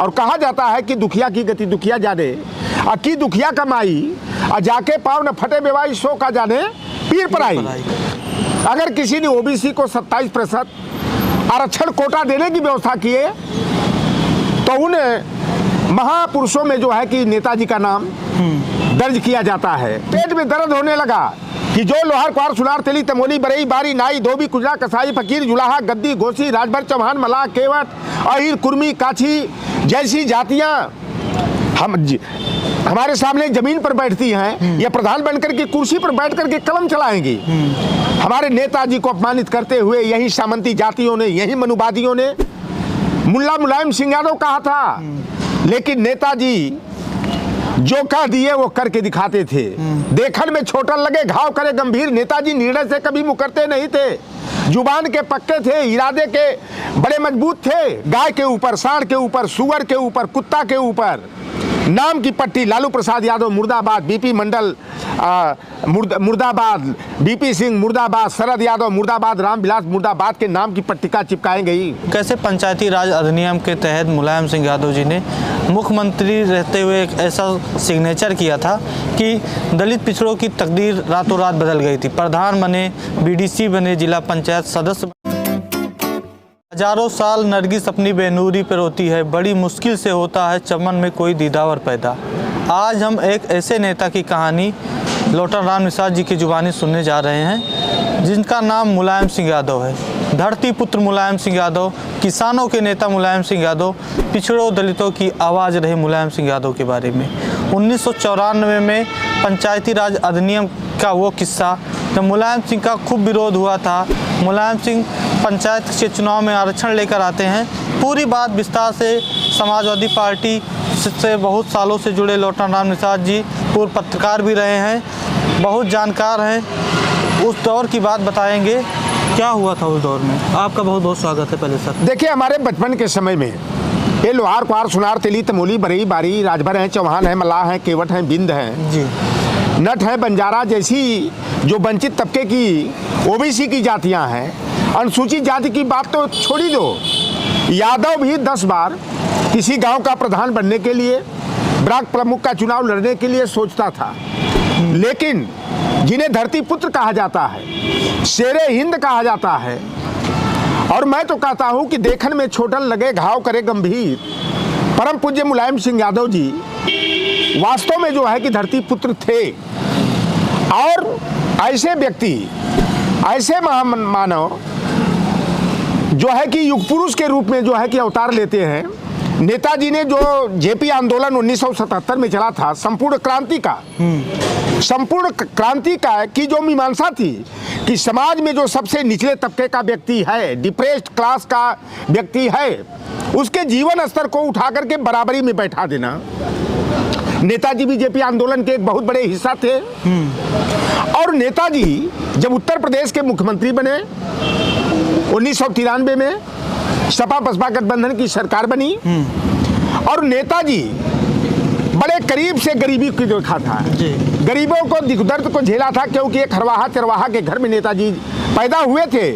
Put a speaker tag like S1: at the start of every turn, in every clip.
S1: और कहा जाता है कि दुखिया की गति दुखिया जाने, की दुखिया कमाई जाके पाँव न फटे बेवाई सो का जाने पीर पर आई। अगर किसी ने ओबीसी को 27% आरक्षण कोटा देने की व्यवस्था किए तो उन महापुरुषों में जो है कि नेताजी का नाम दर्ज किया जाता है। पेट में दर्द होने लगा कि जो लोहार कुहार सुनार तेली तमोली बरई बारी नाई धोबी कुजरा कसाई फकीर जुलाहा गद्दी घोसी राजभर चौहान मलाह केवट अहिर कुर्मी काछी जैसी जातियां हमारे सामने जमीन पर बैठती हैं, या प्रधान बनकर के कुर्सी पर बैठ करके कलम चलाएंगी। हमारे नेताजी को अपमानित करते हुए यही सामंती जातियों ने, यही मनुवादियों ने मुल्ला मुलायम सिंह यादव कहा था, लेकिन नेताजी जो कह दिए वो करके दिखाते थे। देखन में छोटा लगे घाव करे गंभीर, नेताजी निर्णय से कभी मुकरते नहीं थे। जुबान के पक्के थे, इरादे के बड़े मजबूत थे। गाय के ऊपर, सांड के ऊपर, सुअर के ऊपर, कुत्ता के ऊपर नाम की पट्टी लालू प्रसाद यादव मुर्दाबाद, बीपी मंडल मुर्दाबाद, बीपी सिंह मुर्दाबाद, शरद यादव मुर्दाबाद, रामविलास मुर्दाबाद के नाम की पट्टिका चिपकाई गई।
S2: कैसे पंचायती राज अधिनियम के तहत मुलायम सिंह यादव जी ने मुख्यमंत्री रहते हुए एक ऐसा सिग्नेचर किया था कि दलित पिछड़ों की तकदीर रातों रात बदल गई थी। प्रधान बने, बीडीसी बने, जिला पंचायत सदस्य। हजारों साल नरगिस अपनी बेनूरी पर रोती है, बड़ी मुश्किल से होता है चमन में कोई दीदावर पैदा। आज हम एक ऐसे नेता की कहानी लोटन राम निषाद जी की जुबानी सुनने जा रहे हैं जिनका नाम मुलायम सिंह यादव है। धरती पुत्र मुलायम सिंह यादव, किसानों के नेता मुलायम सिंह यादव, पिछड़ों दलितों की आवाज़ रहे मुलायम सिंह यादव के बारे में 1994 में पंचायती राज अधिनियम का वो किस्सा जब मुलायम सिंह का खूब विरोध हुआ था। मुलायम सिंह पंचायत के चुनाव में आरक्षण लेकर आते हैं। पूरी बात विस्तार से समाजवादी पार्टी से बहुत सालों से जुड़े लोटन राम निषाद जी पूर्व पत्रकार भी रहे हैं, बहुत जानकार हैं। उस दौर की बात बताएंगे, क्या हुआ था उस दौर में। आपका बहुत बहुत स्वागत है पहले सर।
S1: देखिए, हमारे बचपन के समय में ये लोहार कुहार सुनार तेली तमोली बरई बारी राजभर हैं, चौहान हैं, मलाह हैं, केवट हैं, बिंद हैं जी, नट है, बंजारा जैसी जो वंचित तबके की ओबीसी की जातियां हैं। अनुसूचित जाति की बात तो छोड़ी दो, यादव भी 10 बार किसी गांव का प्रधान बनने के लिए, ब्लॉक प्रमुख का चुनाव लड़ने के लिए सोचता था, लेकिन जिन्हें धरती पुत्र कहा जाता है, शेरे हिंद कहा जाता है, और मैं तो कहता हूं कि देखन में छोटन लगे घाव करे गंभीर, परम पूज्य मुलायम सिंह यादव जी वास्तव में जो है कि धरती पुत्र थे। और ऐसे व्यक्ति, ऐसे महामानव जो है कि युग पुरुष के रूप में जो है कि अवतार लेते हैं। नेताजी ने जो जेपी आंदोलन 1977 में चला था, संपूर्ण क्रांति का की जो मीमांसा थी कि समाज में जो सबसे निचले तबके का व्यक्ति है, डिप्रेस्ड क्लास का व्यक्ति है, उसके जीवन स्तर को उठा करके बराबरी में बैठा देना। नेताजी बीजेपी आंदोलन के एक बहुत बड़े हिस्सा थे। और नेताजी जब उत्तर प्रदेश के मुख्यमंत्री बने 1993 में, सपा बसपा गठबंधन की सरकार बनी, और नेताजी बड़े करीब से गरीबी को देखा था, गरीबों को दुख दर्द को झेला था, क्योंकि एक हरवाहा चरवाहा के घर में नेताजी पैदा हुए थे।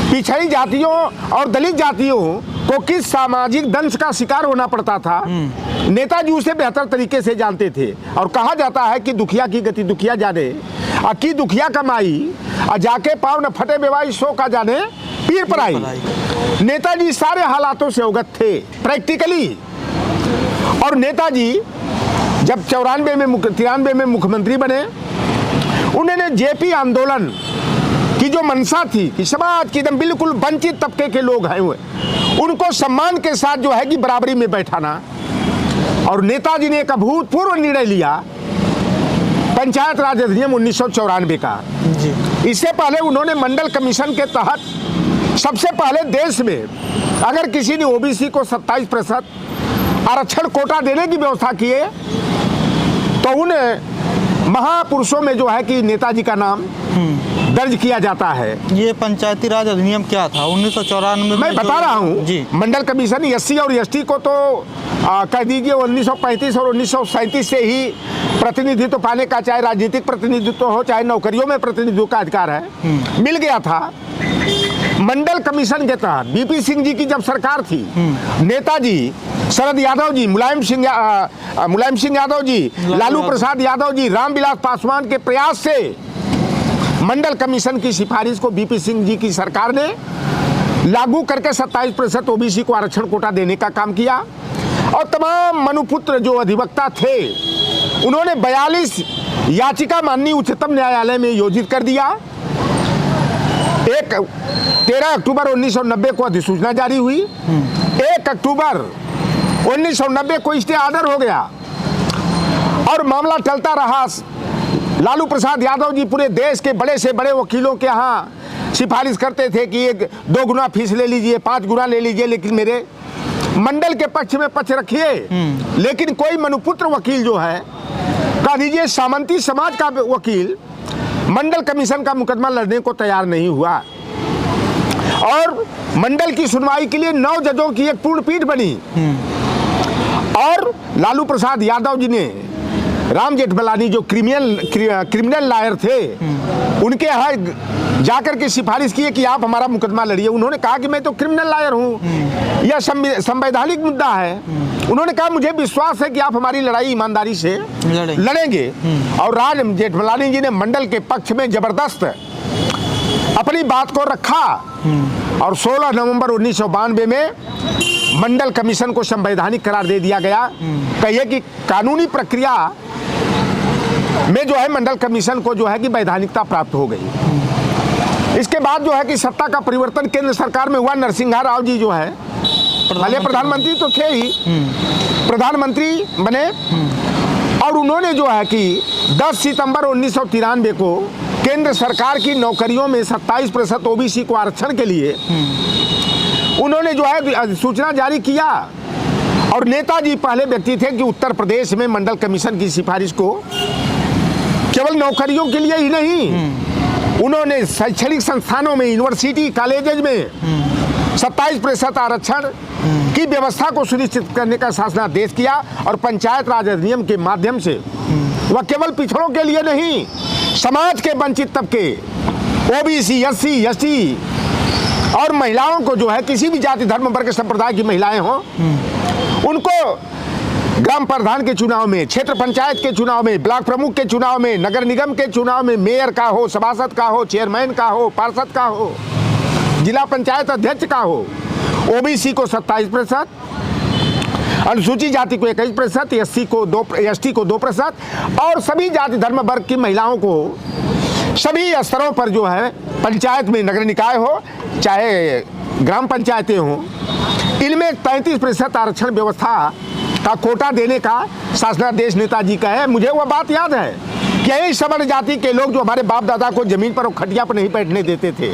S1: पिछड़ी जातियों और दलित जातियों को किस सामाजिक दंश का शिकार होना पड़ता था, नेताजी उसे बेहतर तरीके से जानते थे। और कहा जाता है कि दुखिया की गति दुखिया जाने, की दुखिया कमाई जाके पाँव न फटे बेवाई सो का जाने पीर पर आई। नेताजी सारे हालातों से अवगत थे प्रैक्टिकली। और नेताजी जब 93 में मुख्यमंत्री बने, उन्होंने जेपी आंदोलन की जो मंशा थी कि समाज की एकदम बिल्कुल वंचित तबके के लोग हैं उनको सम्मान के साथ जो है कि बराबरी में बैठाना, और नेताजी ने एक अभूतपूर्व निर्णय लिया पंचायत राज अधिनियम 1994 का। इससे पहले उन्होंने मंडल कमीशन के तहत सबसे पहले देश में अगर किसी ने ओबीसी को 27% आरक्षण कोटा देने की व्यवस्था किए तो उन महापुरुषों में जो है कि नेताजी का नाम दर्ज किया जाता है।
S2: ये पंचायती राज अधिनियम क्या था 1994 में?
S1: मैं बता रहा हूँ, मंडल कमीशन एससी और एसटी को तो कह दीजिए 1935 और 1937 से ही प्रतिनिधित्व पाने का, चाहे राजनीतिक प्रतिनिधित्व हो चाहे नौकरियों में प्रतिनिधित्व का अधिकार है, मिल गया था। मंडल कमीशन के तहत बीपी सिंह जी की जब सरकार थी, नेताजी शरद यादव जी, मुलायम सिंह यादव जी, लालू प्रसाद यादव जी, रामविलास पासवान के प्रयास से मंडल कमीशन की सिफारिश को बीपी सिंह जी की सरकार ने लागू करके 27% ओबीसी को आरक्षण कोटा देने का काम किया। और तमाम मनुपुत्र जो अधिवक्ता थे उन्होंने 42 याचिका माननीय उच्चतम न्यायालय में योजित कर दिया। 13 अक्टूबर 1990 को अधिसूचना जारी हुई। 1 अक्टूबर 1990 को स्टे ऑर्डर हो गया और मामला चलता रहा। लालू प्रसाद यादव जी पूरे देश के बड़े से बड़े वकीलों के यहाँ सिफारिश करते थे कि 2 गुना फीस ले लीजिए, 5 गुना ले लीजिए, लेकिन मेरे मंडल के पक्ष में पक्ष रखिए। लेकिन कोई मनुपुत्र वकील जो है, कह दीजिए सामंती समाज का वकील, मंडल कमीशन का मुकदमा लड़ने को तैयार नहीं हुआ। और मंडल की सुनवाई के लिए 9 जजों की एक पूर्ण पीठ बनी और लालू प्रसाद यादव जी ने राम जेठमलानी जो क्रिमिनल लॉयर थे उनके यहाँ जाकर के सिफारिश की कि आप हमारा मुकदमा लड़िए। उन्होंने कहा कि मैं तो क्रिमिनल लॉयर हूँ, यह संवैधानिक मुद्दा है। उन्होंने कहा मुझे विश्वास है कि आप हमारी लड़ाई ईमानदारी से लड़ेंगे। और राम जेठमलानी जी ने मंडल के पक्ष में जबरदस्त अपनी बात को रखा और 16 नवंबर 1992 में मंडल कमीशन को संवैधानिक करार दे दिया गया। कहिए कि कानूनी प्रक्रिया में जो है मंडल कमीशन को जो है कि वैधानिकता प्राप्त हो गई। इसके बाद जो है कि सत्ता का परिवर्तन केंद्र सरकार में हुआ। नरसिंहा राव जी जो है पहले प्रधानमंत्री तो थे ही, प्रधानमंत्री बने और उन्होंने जो है कि 10 सितंबर 1993 को केंद्र सरकार की नौकरियों में 27% ओबीसी को आरक्षण के लिए उन्होंने जो है सूचना जारी किया। और नेताजी पहले व्यक्ति थे कि उत्तर प्रदेश में मंडल कमीशन की सिफारिश को केवल नौकरियों के लिए ही नहीं, उन्होंने शैक्षणिक संस्थानों में, यूनिवर्सिटी कॉलेजेज में 27% आरक्षण की व्यवस्था को सुनिश्चित करने का शासनादेश किया। और पंचायत राज अधिनियम के माध्यम से वह केवल पिछड़ों के लिए नहीं, समाज के वंचित तबके ओबीसी, एससी, एसटी और महिलाओं को जो है किसी भी जाति धर्म वर्ग संप्रदाय की महिलाएं हों उनको ग्राम प्रधान के चुनाव में, क्षेत्र पंचायत के चुनाव में, ब्लॉक प्रमुख के चुनाव में, नगर निगम के चुनाव में, मेयर का हो, सभासद का हो, चेयरमैन का हो, पार्षद का हो, जिला पंचायत अध्यक्ष का हो, ओबीसी को 27%, अनुसूचित जाति को 21%, एसटी को 2% और सभी जाति धर्म वर्ग की महिलाओं को सभी स्तरों पर जो है पंचायत में, नगर निकाय हो चाहे ग्राम पंचायतें हों, इनमें 33% आरक्षण व्यवस्था का कोटा देने का शासनादेश नेताजी का है। मुझे वह बात याद है कि यही सवर्ण जाति के लोग जो हमारे बाप दादा को जमीन पर और खटिया पर नहीं बैठने देते थे,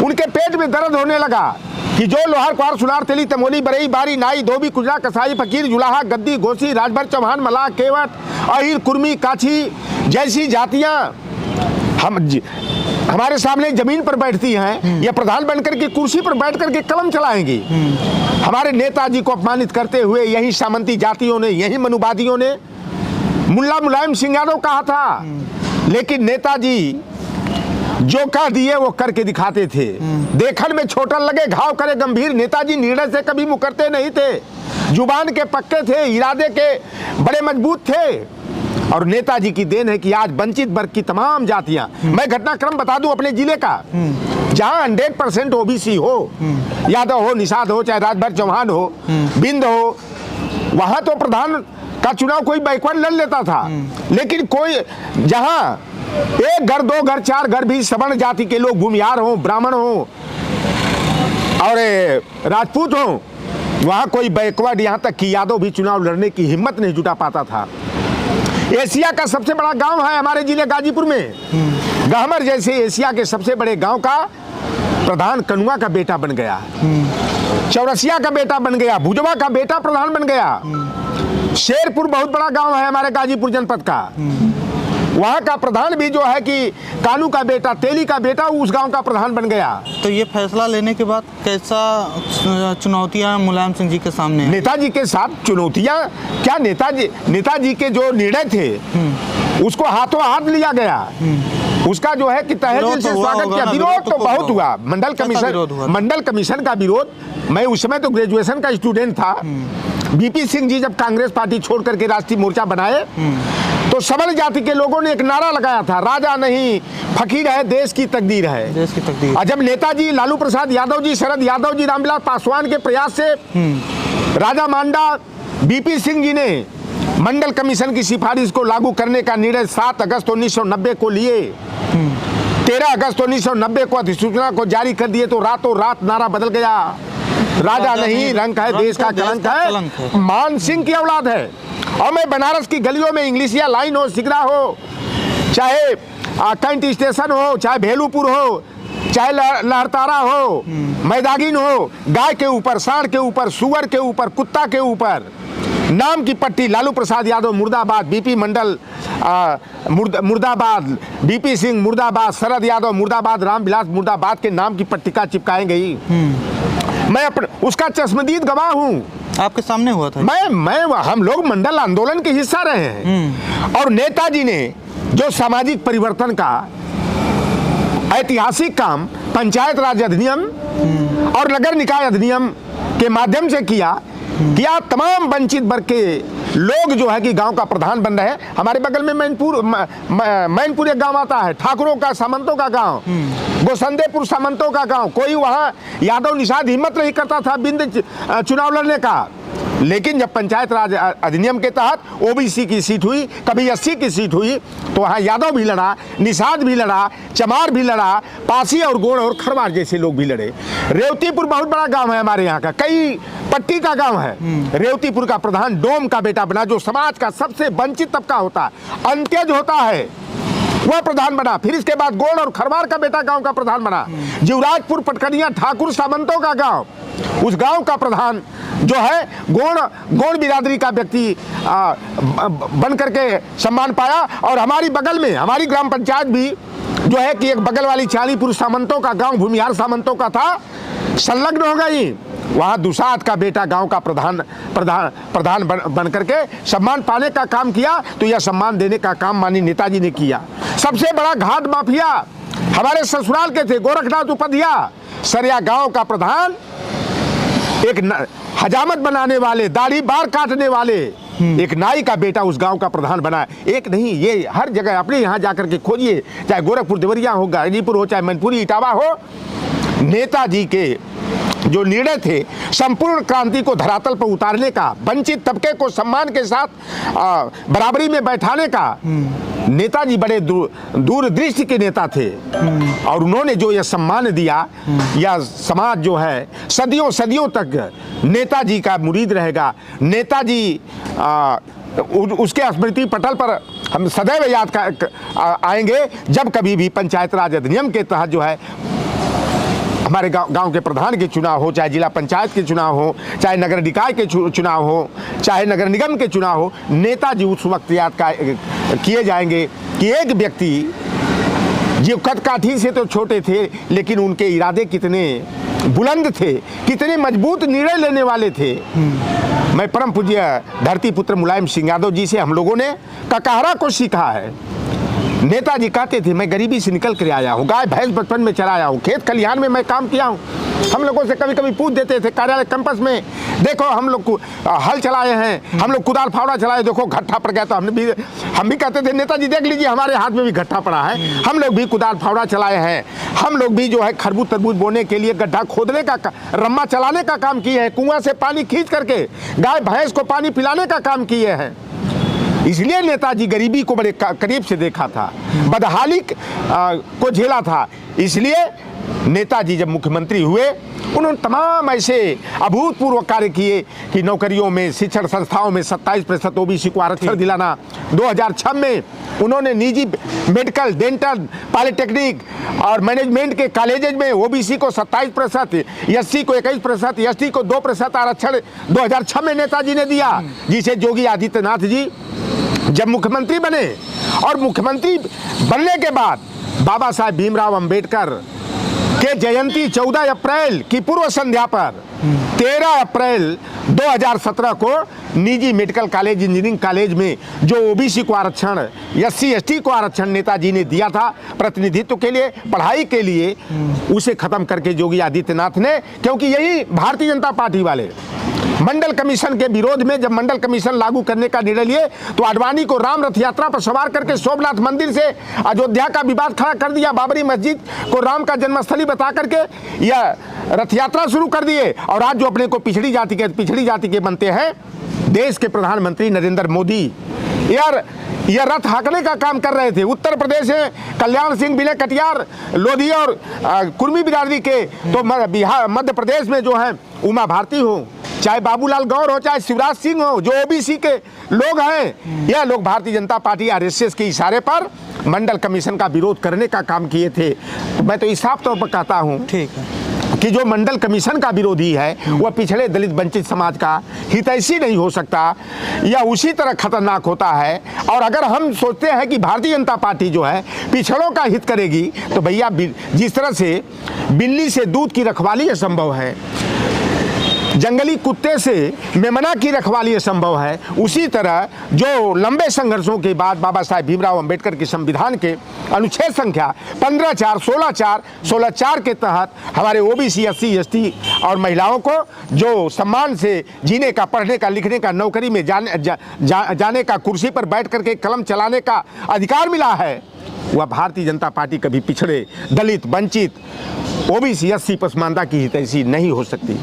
S1: उनके पेट में दर्द होने लगा कि जो लोहार, कुहार, सुनार, तेली, तमोली, बरई, बारी, नाई, धोबी, कुजरा, कसाई, फकीर, जुलाहा, गद्दी, गोसी, राजभर, चौहान, मल्लाह, केवट, अहिर, कुर्मी, काछी जैसी जातियां हमारे सामने जमीन पर बैठती हैं, या प्रधान बनकर के कुर्सी पर बैठ करके कलम चलाएंगी। हमारे नेताजी को अपमानित करते हुए यही सामंती जातियों ने, यही मनुवादियों ने मुल्ला मुलायम सिंह यादव कहा था। लेकिन नेताजी जो कह दिए वो करके दिखाते थे। देखन में छोटा लगे घाव करे गंभीर, नेताजी निर्णय से कभी मुकरते नहीं थे, जुबान के पक्के थे, इरादे के बड़े मजबूत थे। और नेताजी की देन है कि आज वंचित वर्ग की तमाम जातियां, मैं घटनाक्रम बता दूं अपने जिले का, जहां 100% ओबीसी हो, यादव हो, निषाद हो, चाहे राजभर चौहान हो, बिंद हो, वहां तो प्रधान का चुनाव कोई बैकवर्ड लड़ लेता था। लेकिन कोई जहां 1 घर, 2 घर, 4 घर भी सवर्ण जाति के लोग, भूमिहार हो, ब्राह्मण हो और राजपूत हो, वहां कोई बैकवर्ड, यहां तक कि यादव भी चुनाव लड़ने की हिम्मत नहीं जुटा पाता था। एशिया का सबसे बड़ा गांव है हमारे जिले गाजीपुर में, गहमर जैसे एशिया के सबसे बड़े गांव का प्रधान कनुआ का बेटा बन गया, चौरसिया का बेटा बन गया, भुजवा का बेटा प्रधान बन गया। शेरपुर बहुत बड़ा गांव है हमारे गाजीपुर जनपद का, वहाँ का प्रधान भी जो है कि कानू का बेटा, तेली का बेटा उस गांव का प्रधान बन गया।
S2: तो ये फैसला लेने के बाद कैसा चुनौतियां मुलायम सिंह जी के सामने?
S1: नेताजी के साथ चुनौतियां क्या, नेताजी के जो निर्णय थे उसको हाथों हाथ लिया गया। उसका जो है कि तहे दिल से स्वागत किया। विरोध तो बहुत हुआ, मंडल कमीशन का विरोध। मैं उस समय तो ग्रेजुएशन का स्टूडेंट था। बीपी सिंह जी जब कांग्रेस पार्टी छोड़ करके राष्ट्रीय मोर्चा बनाए तो सबल जाति के लोगों ने एक नारा लगाया था, राजा नहीं फकीर है, देश की तकदीर है।
S2: देश की तकदीर।
S1: और जब नेताजी लालू प्रसाद यादव जी, शरद यादव जी, रामविलास पासवान के प्रयास से राजा मांडा, बीपी सिंह जी ने मंडल कमीशन की सिफारिश को लागू करने का निर्णय 7 अगस्त 1990 को लिए। 13 अगस्त 1990 को अधिसूचना को जारी कर दिए तो रातों रात नारा बदल गया, राजा नहीं रंक है, देश का कलंक है, मान सिंह की औलाद है। और मैं बनारस की गलियों में इंग्लिशिया लाइन हो, सिगरा हो, चाहे कैंट स्टेशन हो, चाहे भेलूपुर हो, चाहे लहरतारा हो, मैदागिन हो, गाय के ऊपर, सांड के ऊपर, सुअर के ऊपर, कुत्ता के ऊपर नाम की पट्टी, लालू प्रसाद यादव मुर्दाबाद, बीपी मंडल मुर्दाबाद, बीपी सिंह मुर्दाबाद, शरद यादव मुर्दाबाद, रामविलास मुर्दाबाद के नाम की पट्टिका चिपकाई गई। मैं उसका चश्मदीद गवाह हूँ।
S2: आपके सामने हुआ था?
S1: मैं हम लोग मंडल आंदोलन के हिस्सा रहे हैं। और नेताजी ने जो सामाजिक परिवर्तन का ऐतिहासिक काम पंचायत राज अधिनियम और नगर निकाय अधिनियम के माध्यम से किया, तमाम वंचित वर्ग के लोग जो है कि गांव का प्रधान बन रहे हैं। हमारे बगल में मैनपुर एक गांव आता है, ठाकुरों का, सामंतों का गांव, गोसंदेपुर सामंतों का गांव। कोई वहां यादव निषाद हिम्मत नहीं करता था बिंद चुनाव लड़ने का। लेकिन जब पंचायत राज अधिनियम के तहत ओबीसी की सीट हुई, कभी एससी की सीट हुई, तो वहाँ यादव भी लड़ा, निषाद भी लड़ा, चमार भी लड़ा, पासी और गोड़ और खरवार जैसे लोग भी लड़े। रेवतीपुर बहुत बड़ा गांव है हमारे यहाँ का, कई पट्टी का गांव है। रेवतीपुर का प्रधान डोम का बेटा बना, जो समाज का सबसे वंचित तबका होता है, अंत्यज होता है, वह प्रधान बना। फिर इसके बाद गोड़ और खरवार का बेटा गांव का प्रधान बना। जीवराजपुर पटकनिया ठाकुर सामंतों का गांव, उस गांव का प्रधान जो है गोड़ बिरादरी का व्यक्ति बन करके सम्मान पाया। और हमारी बगल में हमारी ग्राम पंचायत भी जो है कि एक बगल वाली चालीपुर सामंतों का गांव, भूमिहार सामंतों का था, संलग्न हो गई। वहाँ दुसाद का बेटा गांव का प्रधान बन करके सम्मान पाने का काम किया। तो यह सम्मान देने का काम माननीय नेताजी ने किया। सबसे बड़ा घाट माफिया हमारे ससुराल के थे, गोरखनाथ उपाध्याय, सरिया गांव का प्रधान, एक हजामत बनाने वाले, दाढ़ी बार काटने वाले एक नाई का बेटा उस गांव का प्रधान बना। एक नहीं, ये हर जगह अपने यहाँ जाकर के खोजिए, चाहे गोरखपुर देवरिया हो, गाजीपुर हो, चाहे मैनपुरी इटावा हो, नेताजी के जो निर्णय थे संपूर्ण क्रांति को धरातल पर उतारने का, वंचित तबके को सम्मान के साथ बराबरी में बैठाने का, नेताजी बड़े दूरदृष्टि के नेता थे। और उन्होंने जो यह सम्मान दिया, यह समाज जो है सदियों सदियों तक नेताजी का मुरीद रहेगा। नेताजी उसके स्मृति पटल पर हम सदैव याद आएंगे। जब कभी भी पंचायत राज अधिनियम के तहत जो है हमारे गांव के प्रधान के चुनाव हो, चाहे जिला पंचायत के चुनाव हो, चाहे नगर निकाय के चुनाव हो, चाहे नगर निगम के चुनाव हो, नेताजी उस वक्त याद किए जाएंगे कि एक व्यक्ति जो कद काठी से तो छोटे थे, लेकिन उनके इरादे कितने बुलंद थे, कितने मजबूत निर्णय लेने वाले थे। मैं परम पूज्य धरती पुत्र मुलायम सिंह यादव जी से हम लोगों ने ककाहरा को सीखा है। नेताजी कहते थे, मैं गरीबी से निकल कर आया हूँ, गाय भैंस बचपन में चराया हूँ, खेत खलिहान में मैं काम किया हूँ। हम लोगों से कभी कभी पूछ देते थे कार्यालय कैंपस में, देखो हम लोग हल चलाए हैं, हम लोग कुदाल फावड़ा चलाए, देखो घट्टा पड़ गया। तो हम भी कहते थे, नेताजी देख लीजिए हमारे हाथ में भी घट्टा पड़ा है, हम लोग भी कुदाल फावड़ा चलाए हैं, हम लोग भी जो है खरबूज तरबूज बोने के लिए गड्ढा खोदने का, रम्मा चलाने का काम किए हैं, कुआं से पानी खींच करके गाय भैंस को पानी पिलाने का काम किए हैं। इसलिए नेताजी गरीबी को बड़े करीब से देखा था, बदहाली को झेला था। इसलिए नेताजी जब मुख्यमंत्री हुए, उन्होंने तमाम ऐसे अभूतपूर्व कार्य किए कि नौकरियों में, शिक्षण संस्थाओं में 27% ओबीसी को आरक्षण दिलाना। 2006 में उन्होंने निजी मेडिकल, डेंटल, पॉलिटेक्निक और मैनेजमेंट के कॉलेजेज में ओबीसी को 27%, एससी को 21%, एसटी को 2% आरक्षण 2006 में नेताजी ने दिया, जिसे योगी आदित्यनाथ जी जब मुख्यमंत्री बने। और मुख्यमंत्री बनने के बाद बाबा साहेब भीमराव अंबेडकर के जयंती 14 अप्रैल की पूर्व संध्या पर 13 अप्रैल 2017 को निजी मेडिकल कॉलेज इंजीनियरिंग कॉलेज में जो ओबीसी को आरक्षण, SC ST को आरक्षण नेताजी ने दिया था प्रतिनिधित्व के लिए, पढ़ाई के लिए, उसे खत्म करके योगी आदित्यनाथ ने, क्योंकि यही भारतीय जनता पार्टी वाले मंडल कमीशन के विरोध में जब मंडल कमीशन लागू करने का निर्णय लिए तो आडवाणी को राम रथ यात्रा पर सवार करके सोमनाथ मंदिर से अयोध्या का विवाद खड़ा कर दिया, बाबरी मस्जिद को राम का जन्मस्थली बता करके यह रथ यात्रा शुरू कर दिए। और आज जो अपने को पिछड़ी जाति के बनते हैं, देश के प्रधानमंत्री नरेंद्र मोदी यार यह रथ हाँकने का काम कर रहे थे। उत्तर प्रदेश में कल्याण सिंह, विनय कटियार, लोधी और कुर्मी बिरादरी के, तो बिहार मध्य प्रदेश में जो है उमा भारती हो, चाहे बाबूलाल गौर हो, चाहे शिवराज सिंह हो, जो ओबीसी के लोग हैं, यह लोग भारतीय जनता पार्टी RSS के इशारे पर मंडल कमीशन का विरोध करने का काम किए थे। मैं तो साफ तौर पर कहता हूँ
S2: ठीक है
S1: कि जो मंडल कमीशन का विरोधी है वह पिछड़े दलित वंचित समाज का हितैषी नहीं हो सकता, या उसी तरह खतरनाक होता है। और अगर हम सोचते हैं कि भारतीय जनता पार्टी जो है पिछड़ों का हित करेगी, तो भैया जिस तरह से बिल्ली से दूध की रखवाली असंभव है, जंगली कुत्ते से मेमना की रखवाली असंभव है, उसी तरह जो लंबे संघर्षों के बाद बाबा साहेब भीमराव अंबेडकर के संविधान के अनुच्छेद संख्या 15(4), 16(4), 16(4) के तहत हमारे ओबीसी, SC ST और महिलाओं को जो सम्मान से जीने का, पढ़ने का, लिखने का, नौकरी में जाने का, कुर्सी पर बैठ करके कलम चलाने का अधिकार मिला है, वह भारतीय जनता पार्टी कभी पिछड़े दलित वंचित ओबीसी SC पसमानदा की हितैषी नहीं हो सकती।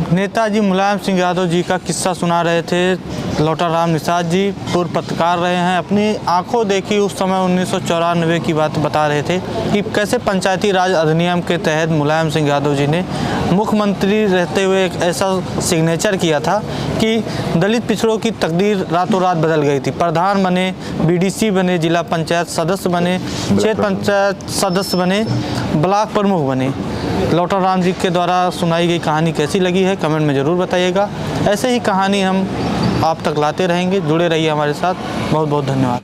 S2: नेताजी मुलायम सिंह यादव जी का किस्सा सुना रहे थे लौटा राम निषाद जी, पूर्व पत्रकार रहे हैं, अपनी आंखों देखी उस समय 1994 की बात बता रहे थे कि कैसे पंचायती राज अधिनियम के तहत मुलायम सिंह यादव जी ने मुख्यमंत्री रहते हुए एक ऐसा सिग्नेचर किया था कि दलित पिछड़ों की तकदीर रातों रात बदल गई थी। प्रधान बने, BDC बने, जिला पंचायत सदस्य बने, क्षेत्र पंचायत सदस्य बने, ब्लॉक प्रमुख बने। लौटा राम जी के द्वारा सुनाई गई कहानी कैसी लगी है कमेंट में ज़रूर बताइएगा। ऐसे ही कहानी हम आप तक लाते रहेंगे, जुड़े रहिए हमारे साथ। बहुत बहुत धन्यवाद।